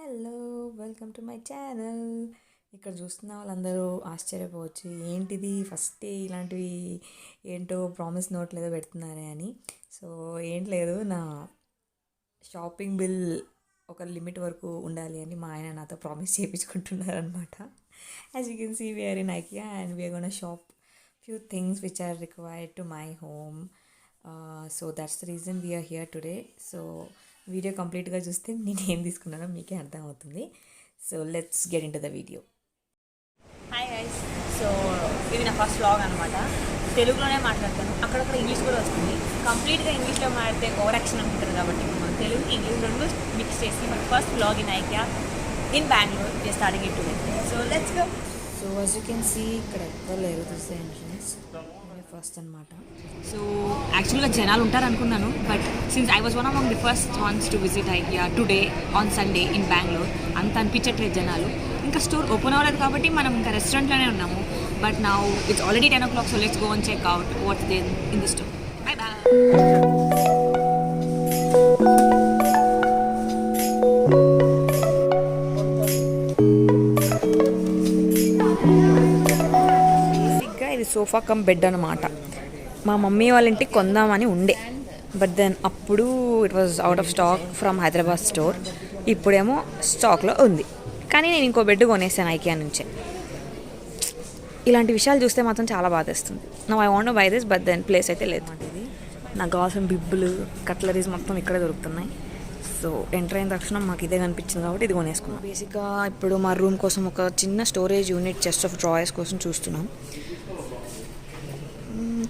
Hello welcome to my channel. ఇక్కడ చూస్తున్న వాళ్ళందరూ ఆశ్చర్యపోవచ్చు, ఏంటిది ఫస్ట్ ఇలాంటివి ఏంటో ప్రామిస్ నోట్ లేదో పెడుతున్నారే అని. సో ఏం లేదు, నా షాపింగ్ బిల్ ఒక లిమిట్ వరకు ఉండాలి అని మా ఆయన నాతో ప్రామిస్ చేయించుకుంటున్నారనమాట. As you can see we're in IKEA and we're gonna shop few things which are required to my home. So that's the reason we are here today. So video కంప్లీట్గా చూస్తే నేను ఏం తీసుకున్నానో మీకే అర్థమవుతుంది. So let's get in to the video. Hi guys, so ఇది నా first vlog అనమాట. తెలుగులోనే మాట్లాడతాను, అక్కడక్కడ ఇంగ్లీష్ కూడా వస్తుంది. కంప్లీట్గా ఇంగ్లీష్లో మాట్లాడితే ఓవర్ యాక్షన్ అనుకుంటారు కాబట్టి మనం తెలుగు ఇంగ్లీష్ రెండు మిక్స్ చేసి మన first vlog in IKEA in Bengaluru we are starting it today. So let's go. So as you can see ఇక్కడ ఎవ్వరు లేరు, దిస్ ఎంట్రన్స్ ఫస్ట్ అనమాట. సో యాక్చువల్గా జనాలు ఉంటారు అనుకున్నాను, but since I was one among the first ones to visit IKEA today on Sunday in Bengaluru, అంత అనిపించట్లేదు జనాలు. ఇంకా స్టోర్ ఓపెన్ అవ్వలేదు కాబట్టి మనం ఇంకా రెస్టారెంట్లోనే ఉన్నాము. But now it's already 10 o'clock, so let's go and check out what's there in the store. Bye bye. ఇది సోఫా కమ్ బెడ్ అనమాట. మా మమ్మీ వాళ్ళ ఇంటికి కొందామని ఉండే, బట్ దెన్ అప్పుడు it was out of stock from Hyderabad store. ఇప్పుడేమో స్టాక్లో ఉంది, కానీ నేను ఇంకో బెడ్ కొనేసాను IKEA నుంచే. ఇలాంటి విషయాలు చూస్తే మాత్రం చాలా బాధేస్తుంది. Now I want to buy this, but then place అయితే లేదు. ఇది నాకు కావాల్సిన బిబ్బులు, కట్లరీస్ మొత్తం ఇక్కడే దొరుకుతున్నాయి. సో ఎంటర్ అయిన తక్షణం మాకు ఇదే కనిపించింది కాబట్టి ఇది కొనేసుకున్నాం. బేసిక్గా ఇప్పుడు మా రూమ్ కోసం ఒక చిన్న storage unit, chest of drawers కోసం చూస్తున్నాం.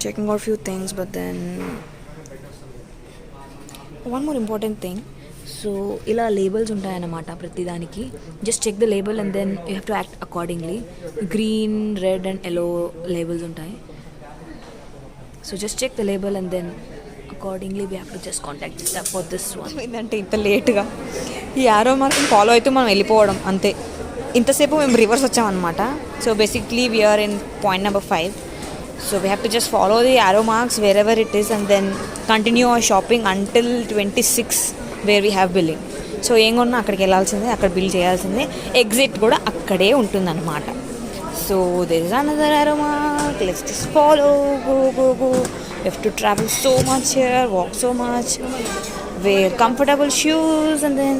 Checking out few things, but then one more important thing. So ఇలా లేబుల్స్ ఉంటాయన్నమాట ప్రతిదానికి. Just check the label and then you have to act accordingly. Green, red and yellow labels ఉంటాయి. So just check the label and then accordingly we have to just contact for this one. ఏంటంటే ఇంత లేట్గా ఈ arrow మార్క్ని follow అవుతూ మనం వెళ్ళిపోవడం అంతే. ఇంతసేపు మేము రివర్స్ వచ్చామన్నమాట. So basically we are in point number 5. So we have to just follow the arrow marks wherever it is and then continue our shopping until 26 where we have billing. So ఏం కొన్నా అక్కడికి వెళ్ళాల్సిందే, అక్కడ బిల్ చేయాల్సిందే. Exit కూడా అక్కడే ఉంటుందన్నమాట. So there is another arrow mark. Let's just follow, go. We have to travel so much here, walk so much, wear comfortable shoes and then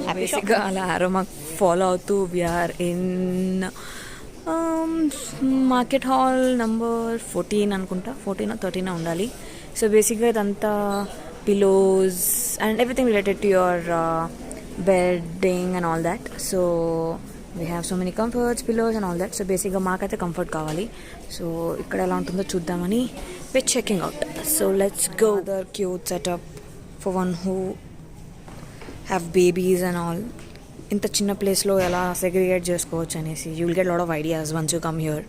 happy shopping. అలా arrow mark follow అవుతూ we are in market hall number 14 అనుకుంటా, 14 or 13 ఉండాలి. So బేసిక్గా ఇదంతా pillows and everything related to your bedding and all that. So we have so many comforts, pillows and all that. So బేసిక్గా మాకైతే comfort కావాలి. So ఇక్కడ ఎలా ఉంటుందో చూద్దామని we're checking out. So let's go. The cute setup for one who have babies and all. ఇంత చిన్న ప్లేస్లో ఎలా సెగ్రిగేట్ చేసుకోవచ్చు అనేసి you will get lot of ideas once you come here.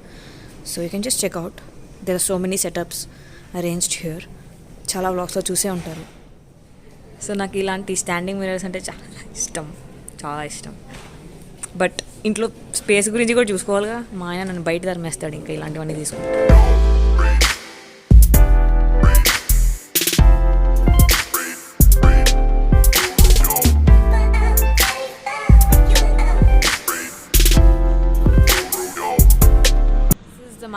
So you can just check out. There are so many setups arranged here. చాలా వ్లాగ్స్లో చూసే ఉంటారు. సో నాకు ఇలాంటి స్టాండింగ్ మిర్రర్స్ అంటే చాలా ఇష్టం. బట్ ఇంట్లో స్పేస్ గురించి కూడా చూసుకోవాలిగా. మా ఆయన నన్ను బయట తరిమేస్తాడు ఇంకా ఇలాంటివన్నీ తీసుకుంటాను.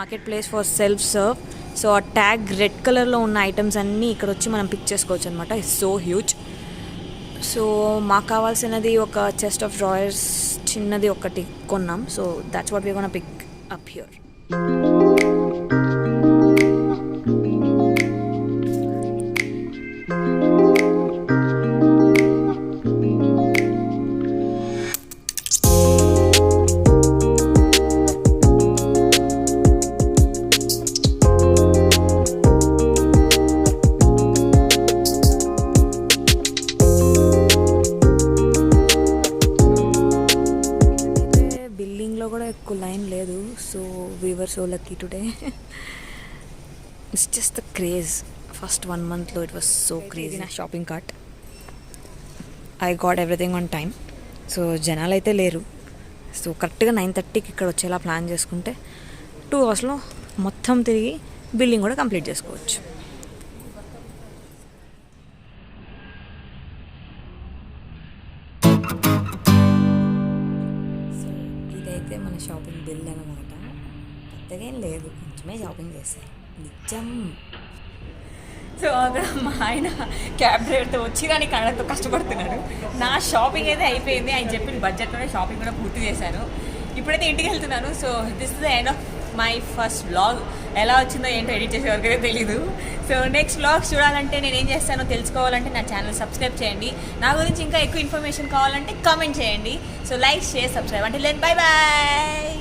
Market place for self serve. So ఆ ట్యాగ్ రెడ్ కలర్లో ఉన్న ఐటమ్స్ అన్నీ ఇక్కడ వచ్చి మనం పిక్ చేసుకోవచ్చు అనమాట. It's so huge. సో మాకు కావాల్సినది ఒక చెస్ట్ ఆఫ్ డ్రాయర్స్ చిన్నది ఒకటి కొన్నాం. So that's what we gonna pick up here. ఎక్కువ లైన్ లేదు. So we were so lucky today. It's just the craze. First 1 monthలో ఇట్ వాస్ సో క్రేజీ. నా shopping cart I got everything on time. So జనాలు అయితే లేరు. So కరెక్ట్గా 9:30కి ఇక్కడ వచ్చేలా ప్లాన్ చేసుకుంటే 2 hours మొత్తం తిరిగి బిల్లింగ్ కూడా కంప్లీట్ చేసుకోవచ్చు. ఇదైతే మన షాపింగ్ బిల్ అనమాట. పెద్దగా ఏం లేదు, కొంచెమే షాపింగ్ చేశారు నిజం. సో అక్కడ మా ఆయన క్యాబ్ డ్రైవర్తో వచ్చి కానీ కళ్ళతో కష్టపడుతున్నాడు. నా షాపింగ్ అయితే అయిపోయింది, ఆయన చెప్పిన బడ్జెట్లోనే షాపింగ్ కూడా పూర్తి చేశాను. ఇప్పుడైతే ఇంటికి వెళ్తున్నాను. So this is the end of my first vlog. ఎలా వచ్చిందో ఏంటో ఎడిట్ చేసే వరకైతే తెలీదు. సో నెక్స్ట్ వ్లాగ్స్ చూడాలంటే నేను ఏం చేస్తానో తెలుసుకోవాలంటే నా ఛానల్ సబ్స్క్రైబ్ చేయండి. నా గురించి ఇంకా ఎక్కువ ఇన్ఫర్మేషన్ కావాలంటే కామెంట్ చేయండి. సో లైక్, షేర్, సబ్స్క్రైబ్ అంటే బై బాయ్.